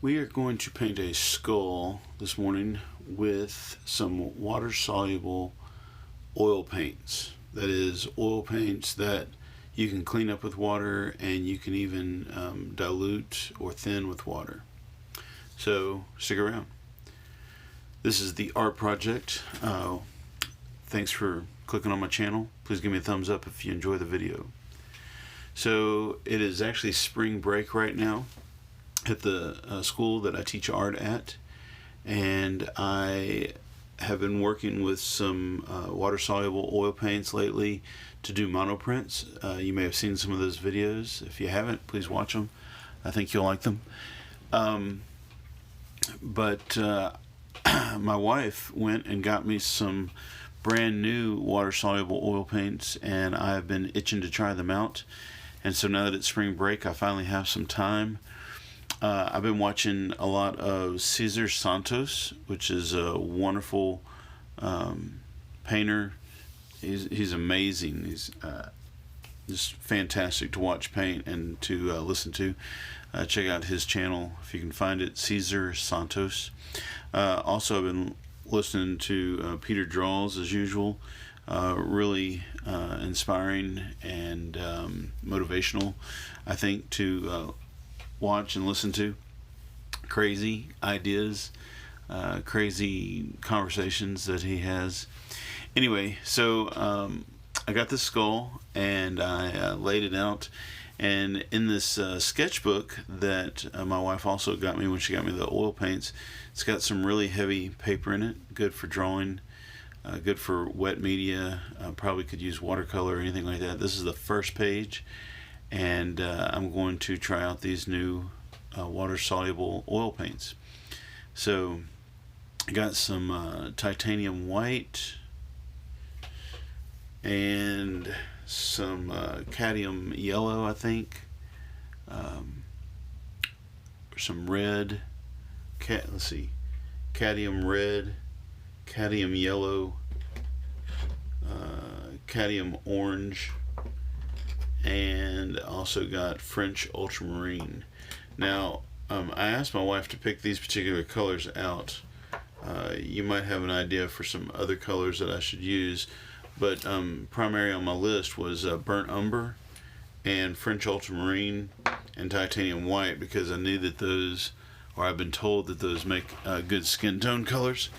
We are going to paint a skull this morning with some water-soluble oil paints. That is, oil paints that you can clean up with water and you can even dilute or thin with water. So stick around. This is the Art Project. Thanks for clicking on my channel. Please give me a thumbs up if you enjoy the video. So it is actually spring break right now at the school that I teach art at, and I have been working with some water-soluble oil paints lately to do monoprints. You may have seen some of those videos. If you haven't, please watch them. I think you'll like them. My wife went and got me some brand new water-soluble oil paints, and I've been itching to try them out. And so now that it's spring break, I finally have some time. I've been watching a lot of Cesar Santos, which is a wonderful painter. He's amazing. He's just fantastic to watch paint and to listen to. Check out his channel if you can find it, Cesar Santos. Also, I've been listening to Peter Draws as usual. Really inspiring and motivational, I think, to watch and listen to. Crazy ideas, crazy conversations that he has. Anyway, so I got this skull and I laid it out, and in this sketchbook that my wife also got me when she got me the oil paints, it's got some really heavy paper in it, good for drawing, good for wet media. Probably could use watercolor or anything like that. This is the first page, and I'm going to try out these new water-soluble oil paints. So I got some titanium white and some cadmium yellow, I think, some red, let's see, cadmium red, cadmium yellow, cadmium orange, and also got French ultramarine. Now, I asked my wife to pick these particular colors out. You might have an idea for some other colors that I should use, but primary on my list was burnt umber and French ultramarine and titanium white, because I knew that those, or I've been told that those make good skin tone colors.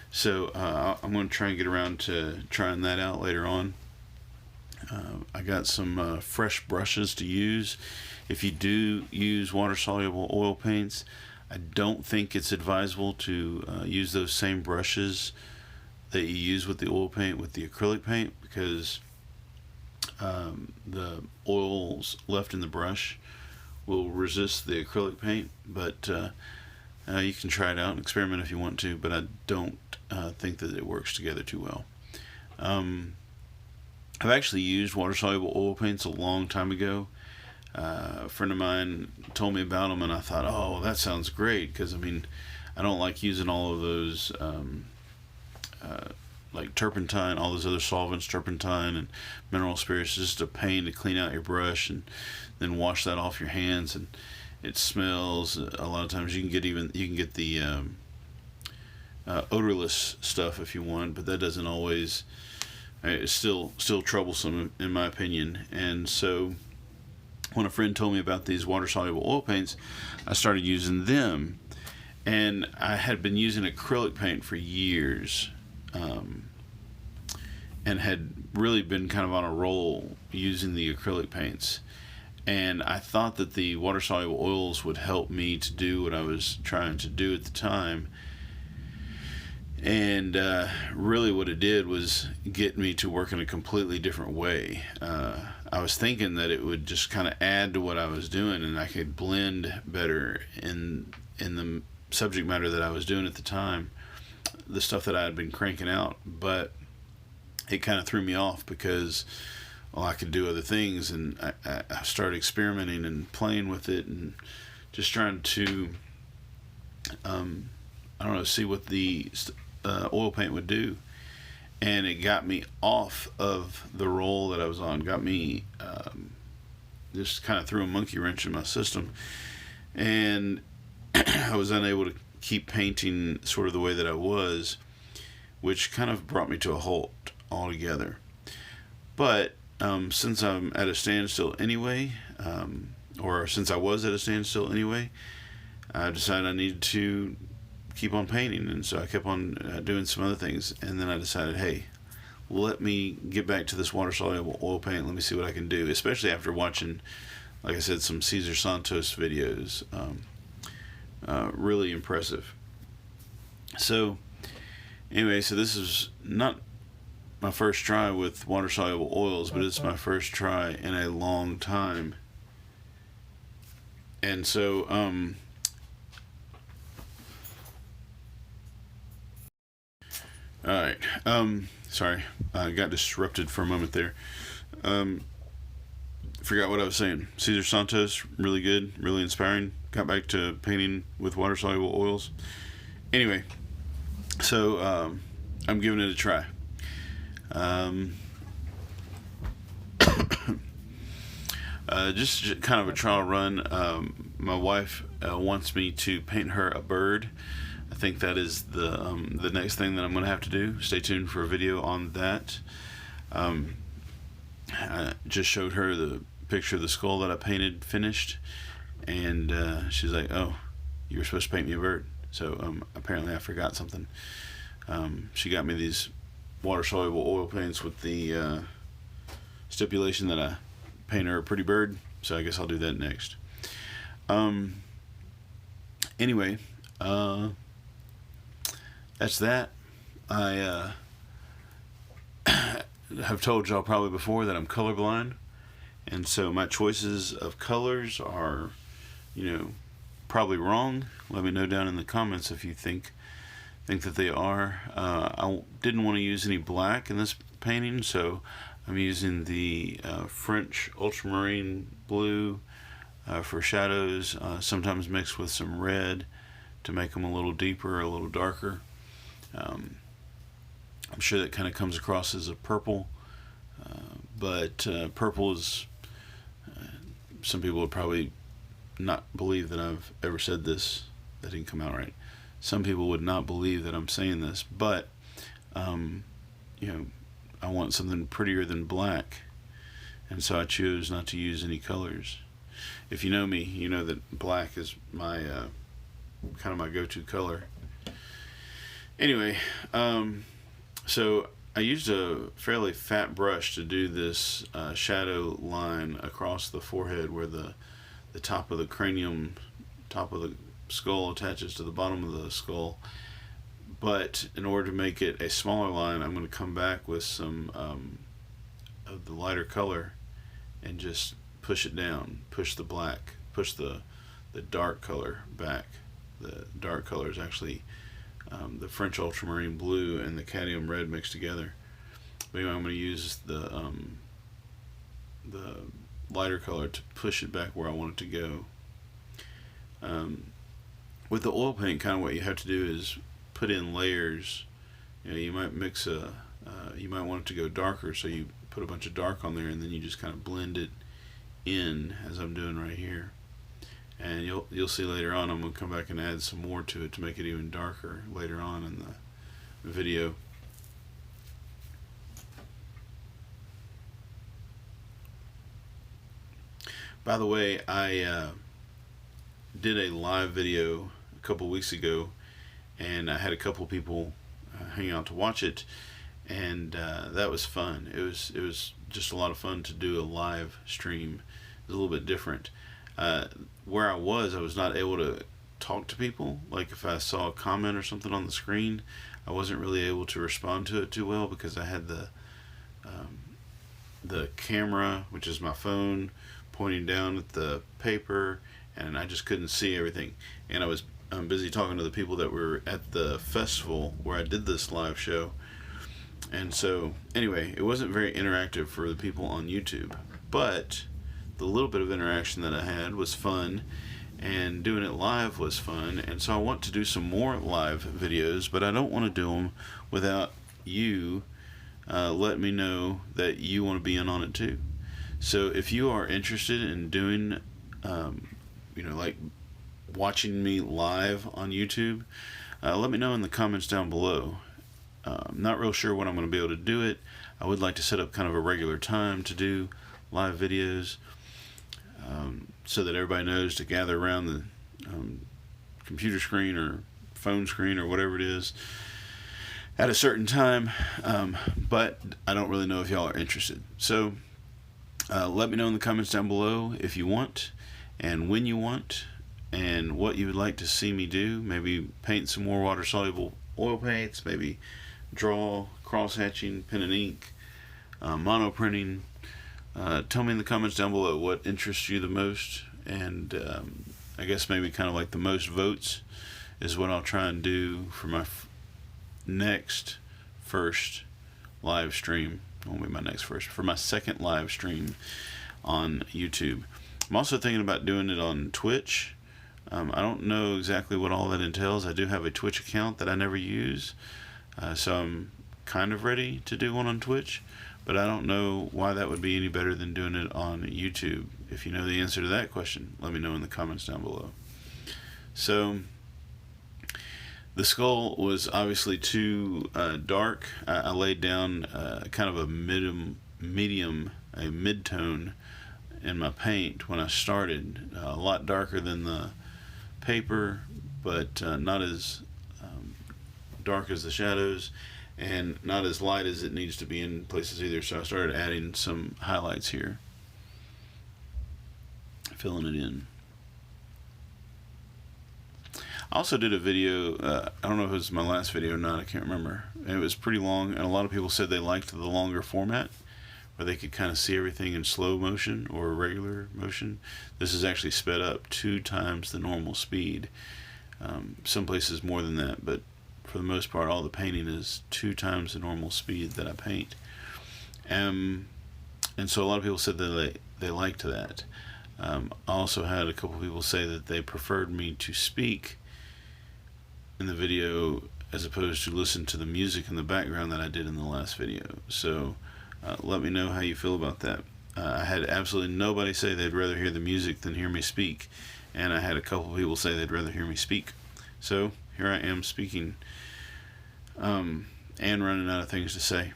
So I'm going to try and get around to trying that out later on. I got some fresh brushes to use. If you do use water-soluble oil paints, I don't think it's advisable to use those same brushes that you use with the oil paint with the acrylic paint, because the oils left in the brush will resist the acrylic paint. But you can try it out and experiment if you want to, but I don't think that it works together too well. I've actually used water-soluble oil paints a long time ago. A friend of mine told me about them, and I thought, oh, that sounds great, because I mean, I don't like using all of those like turpentine, all those other solvents, turpentine and mineral spirits. It's just a pain to clean out your brush and then wash that off your hands, and it smells. A lot of times you can get the odorless stuff if you want, but that doesn't always. It's still troublesome in my opinion. And so when a friend told me about these water-soluble oil paints, I started using them. And I had been using acrylic paint for years, and had really been kind of on a roll using the acrylic paints. And I thought that the water-soluble oils would help me to do what I was trying to do at the time. And really what it did was get me to work in a completely different way. I was thinking that it would just kind of add to what I was doing, and I could blend better in the subject matter that I was doing at the time, the stuff that I had been cranking out. But it kind of threw me off, because, well, I could do other things, and I started experimenting and playing with it and just trying to I don't know, see what the oil paint would do. And it got me off of the roll that I was on, got me just kind of threw a monkey wrench in my system. And I was unable to keep painting sort of the way that I was, which kind of brought me to a halt altogether. But since I'm at a standstill anyway, or since I was at a standstill anyway, I decided I needed to keep on painting, and so I kept on doing some other things, and then I decided, hey, let me get back to this water-soluble oil paint. Let me see what I can do, especially after watching, like I said, some Cesar Santos videos. Really impressive. So anyway, so this is not my first try with water-soluble oils, but it's my first try in a long time. And so alright, sorry, I got disrupted for a moment there. Forgot what I was saying. Cesar Santos, really good, really inspiring. Got back to painting with water-soluble oils. Anyway, so I'm giving it a try. Just kind of a trial run. My wife wants me to paint her a bird. I think that is the next thing that I'm going to have to do. Stay tuned for a video on that. I just showed her the picture of the skull that I painted finished, and she's like, "Oh, you were supposed to paint me a bird." So apparently I forgot something. She got me these water-soluble oil paints with the stipulation that I paint her a pretty bird, so I guess I'll do that next. Anyway, that's that. I have told y'all probably before that I'm colorblind, and so my choices of colors are, probably wrong. Let me know down in the comments if you think that they are. I didn't want to use any black in this painting, so I'm using the French ultramarine blue for shadows, sometimes mixed with some red to make them a little deeper, a little darker. I'm sure that kind of comes across as a purple, but purple is, some people would probably not believe that I've ever said this. That didn't come out right. Some people would not believe that I'm saying this, but I want something prettier than black, and so I chose not to use any colors. If you know me, you know that black is my kind of my go-to color. Anyway, so I used a fairly fat brush to do this shadow line across the forehead where the top of the cranium, top of the skull attaches to the bottom of the skull. But in order to make it a smaller line, I'm going to come back with some of the lighter color and just push it down, push the black, push the dark color back. The dark color is actually the French ultramarine blue and the cadmium red mixed together. But anyway, I'm going to use the lighter color to push it back where I want it to go. With the oil paint, kind of what you have to do is put in layers. You might mix you might want it to go darker, so you put a bunch of dark on there, and then you just kind of blend it in, as I'm doing right here. And you'll see later on I'm going to come back and add some more to it to make it even darker later on in the video. By the way, I did a live video a couple weeks ago, and I had a couple people hang out to watch it, and that was fun. It was just a lot of fun to do a live stream. It was a little bit different. Where I was not able to talk to people. Like if I saw a comment or something on the screen, I wasn't really able to respond to it too well because I had the camera, which is my phone, pointing down at the paper, and I just couldn't see everything. And I was busy talking to the people that were at the festival where I did this live show. And so anyway, it wasn't very interactive for the people on YouTube, but the little bit of interaction that I had was fun, and doing it live was fun. And so I want to do some more live videos, but I don't want to do them without you letting me know that you want to be in on it too. So if you are interested in doing like watching me live on YouTube, let me know in the comments down below. I'm not real sure when I'm going to be able to do it. I would like to set up kind of a regular time to do live videos, so that everybody knows to gather around the computer screen or phone screen or whatever it is at a certain time, but I don't really know if y'all are interested. So let me know in the comments down below if you want, and when you want, and what you would like to see me do. Maybe paint some more water-soluble oil paints, maybe draw, cross-hatching, pen and ink, mono printing. Tell me in the comments down below what interests you the most, and I guess maybe kind of like the most votes is what I'll try and do for my next first live stream. Won't be my next first, for my second live stream on YouTube. I'm also thinking about doing it on Twitch. I don't know exactly what all that entails. I do have a Twitch account that I never use, so I'm kind of ready to do one on Twitch, but I don't know why that would be any better than doing it on YouTube. If you know the answer to that question, let me know in the comments down below. So the skull was obviously too dark. I laid down kind of a mid-tone in my paint when I started. A lot darker than the paper, but not as dark as the shadows, and not as light as it needs to be in places either. So I started adding some highlights here, filling it in. I also did a video, I don't know if it was my last video or not, I can't remember. It was pretty long, and a lot of people said they liked the longer format, where they could kind of see everything in slow motion or regular motion. This is actually sped up 2 times the normal speed. Some places more than that, but for the most part, all the painting is 2 times the normal speed that I paint. And so a lot of people said that they liked that. I also had a couple people say that they preferred me to speak in the video as opposed to listen to the music in the background that I did in the last video. So let me know how you feel about that. I had absolutely nobody say they'd rather hear the music than hear me speak, and I had a couple people say they'd rather hear me speak. So here I am speaking, and running out of things to say.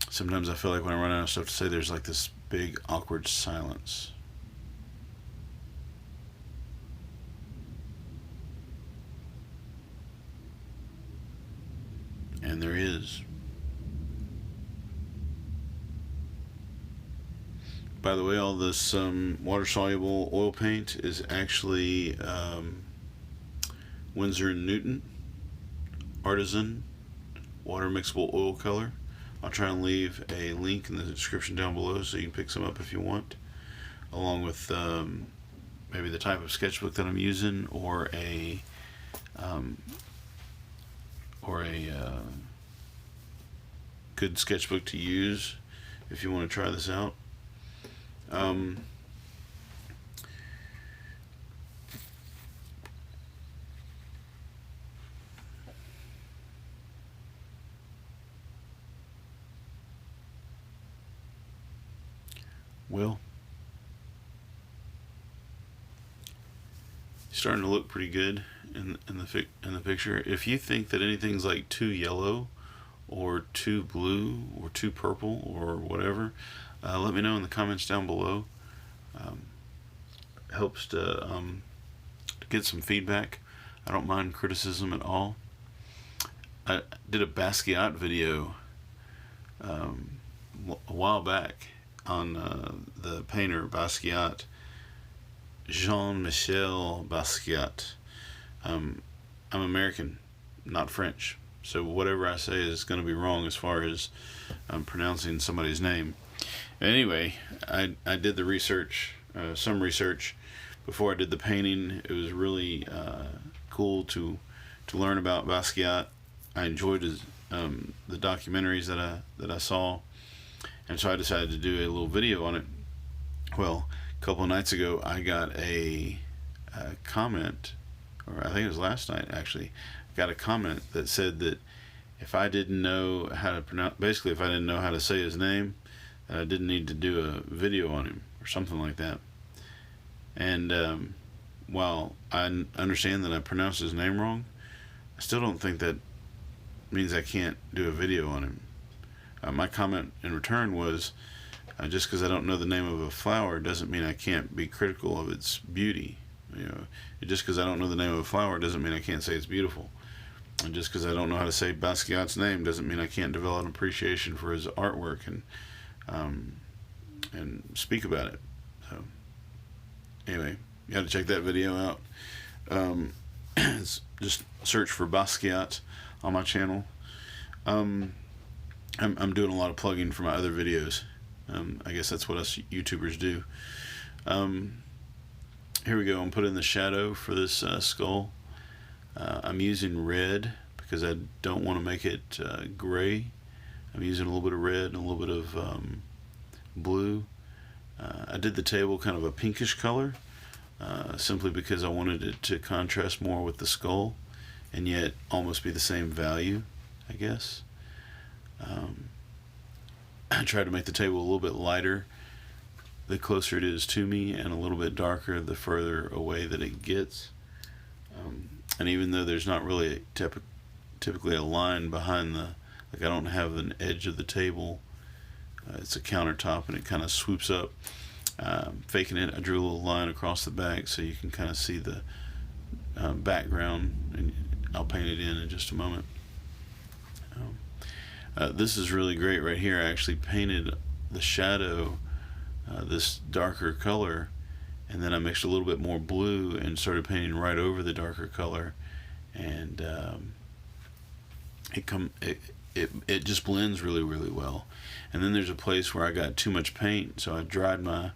Sometimes I feel like when I run out of stuff to say, there's like this big awkward silence. And there is. By the way, all this water-soluble oil paint is actually Winsor & Newton Artisan water mixable oil color. I'll try and leave a link in the description down below so you can pick some up if you want, along with maybe the type of sketchbook that I'm using, or a good sketchbook to use if you want to try this out. Well, starting to look pretty good in the picture. If you think that anything's like too yellow or too blue or too purple or whatever, let me know in the comments down below. Helps to get some feedback. I don't mind criticism at all. I did a Basquiat video a while back on the painter Basquiat, Jean-Michel Basquiat. I'm American, not French, so whatever I say is going to be wrong as far as pronouncing somebody's name. Anyway, I did the research, some research, before I did the painting. It was really cool to learn about Basquiat. I enjoyed his, the documentaries that I saw, and so I decided to do a little video on it. Well, a couple of nights ago, I got a comment, or I think it was last night actually, got a comment that said that if I didn't know how to pronounce, basically if I didn't know how to say his name, that I didn't need to do a video on him or something like that. And while I understand that I pronounced his name wrong, I still don't think that means I can't do a video on him. My comment in return was, just because I don't know the name of a flower doesn't mean I can't be critical of its beauty. Just because I don't know the name of a flower doesn't mean I can't say it's beautiful. And just because I don't know how to say Basquiat's name doesn't mean I can't develop an appreciation for his artwork and speak about it. So anyway, you got to check that video out. Just search for Basquiat on my channel. I'm doing a lot of plugging for my other videos. I guess that's what us YouTubers do. Here we go. I'm putting the shadow for this skull. I'm using red because I don't want to make it gray. I'm using a little bit of red and a little bit of blue. I did the table kind of a pinkish color, simply because I wanted it to contrast more with the skull and yet almost be the same value, I guess. I tried to make the table a little bit lighter the closer it is to me, and a little bit darker the further away that it gets. And even though there's not really typically a line behind like I don't have an edge of the table, it's a countertop and it kind of swoops up. Faking it, I drew a little line across the back so you can kind of see the background, and I'll paint it in just a moment. This is really great right here. I actually painted the shadow this darker color, and then I mixed a little bit more blue and started painting right over the darker color, and it just blends really, really well. And then there's a place where I got too much paint, so I dried my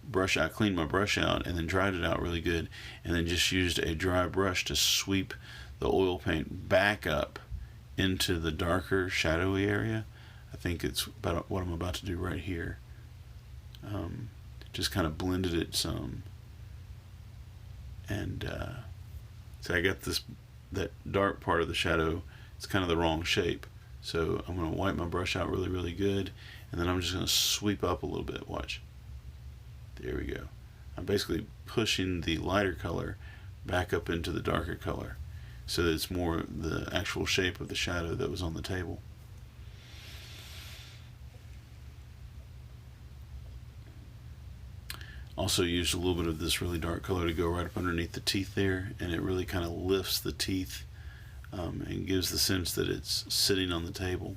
brush out, cleaned my brush out, and then dried it out really good, and then just used a dry brush to sweep the oil paint back up into the darker shadowy area. I think it's about what I'm about to do right here. Just kind of blended it some, and so I got that dark part of the shadow. It's kind of the wrong shape, so I'm going to wipe my brush out really, really good, and then I'm just going to sweep up a little bit. Watch. There we go. I'm basically pushing the lighter color back up into the darker color, so that it's more the actual shape of the shadow that was on the table. Also used a little bit of this really dark color to go right up underneath the teeth there, and it really kind of lifts the teeth and gives the sense that it's sitting on the table.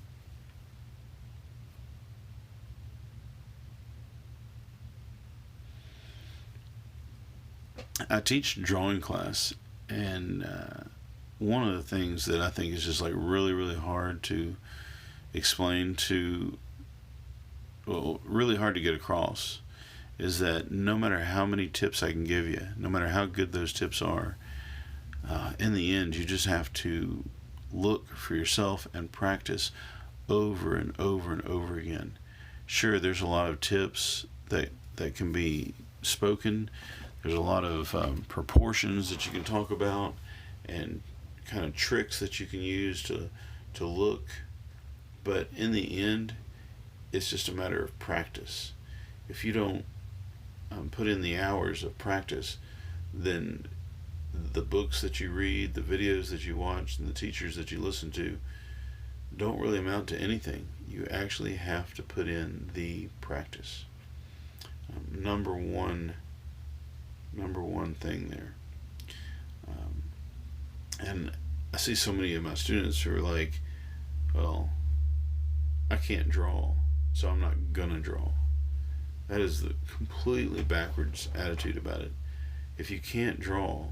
I teach drawing class, and one of the things that I think is just like really, really hard to explain to, well, really hard to get across, is that no matter how many tips I can give you, no matter how good those tips are, in the end you just have to look for yourself and practice over and over and over again. Sure, there's a lot of tips that can be spoken. There's a lot of proportions that you can talk about, and kind of tricks that you can use to look, but in the end it's just a matter of practice. If you don't put in the hours of practice, then the books that you read, the videos that you watch, and the teachers that you listen to don't really amount to anything. You actually have to put in the practice. Number one thing there. And I see so many of my students who are like, well, I can't draw, so I'm not gonna draw. That is the completely backwards attitude about it. If you can't draw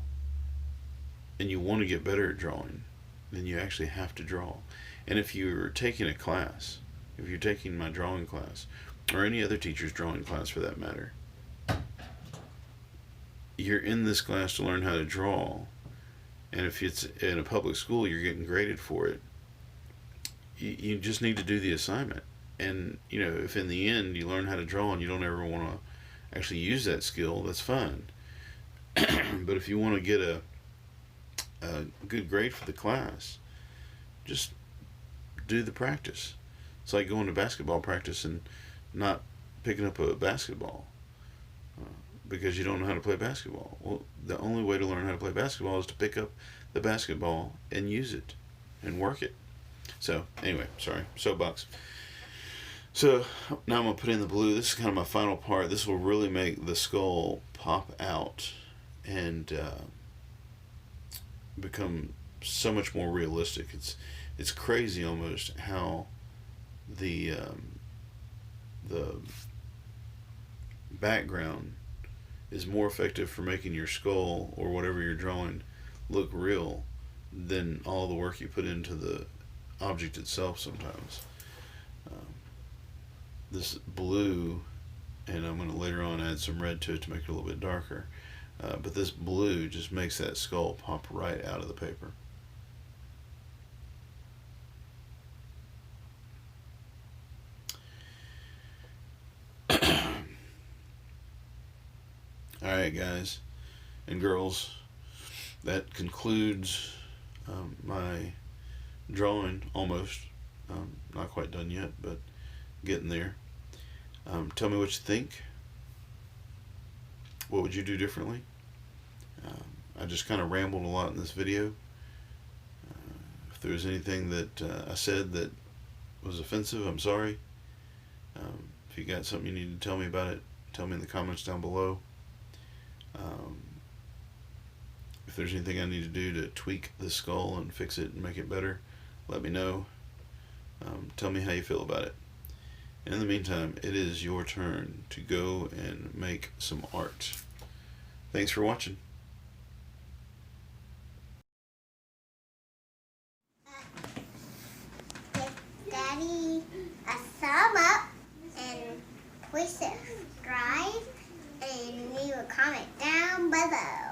and you want to get better at drawing, then you actually have to draw. And if you're taking a class, if you're taking my drawing class, or any other teacher's drawing class for that matter, you're in this class to learn how to draw. And if it's in a public school, you're getting graded for it. You just need to do the assignment. And, you know, if in the end you learn how to draw and you don't ever want to actually use that skill, that's fine. But if you want to get a good grade for the class, just do the practice. It's like going to basketball practice and not picking up a basketball because you don't know how to play basketball. Well, the only way to learn how to play basketball is to pick up the basketball and use it and work it. So anyway, sorry, soapbox. So now I'm going to put in the blue. This is kind of my final part. This will really make the skull pop out and become so much more realistic. It's crazy almost how the background is more effective for making your skull or whatever you're drawing look real than all the work you put into the object itself sometimes. This blue, and I'm going to later on add some red to it to make it a little bit darker, but this blue just makes that skull pop right out of the paper. Alright guys and girls, that concludes my drawing, almost. Not quite done yet, but getting there. Tell me what you think. What would you do differently? I just kind of rambled a lot in this video. If there was anything that I said that was offensive, I'm sorry. If you got something you need to tell me about it, tell me in the comments down below. If there's anything I need to do to tweak the skull and fix it and make it better, let me know. Tell me how you feel about it. In the meantime, it is your turn to go and make some art. Thanks for watching. Give Daddy a thumb up and please subscribe and leave a comment down below.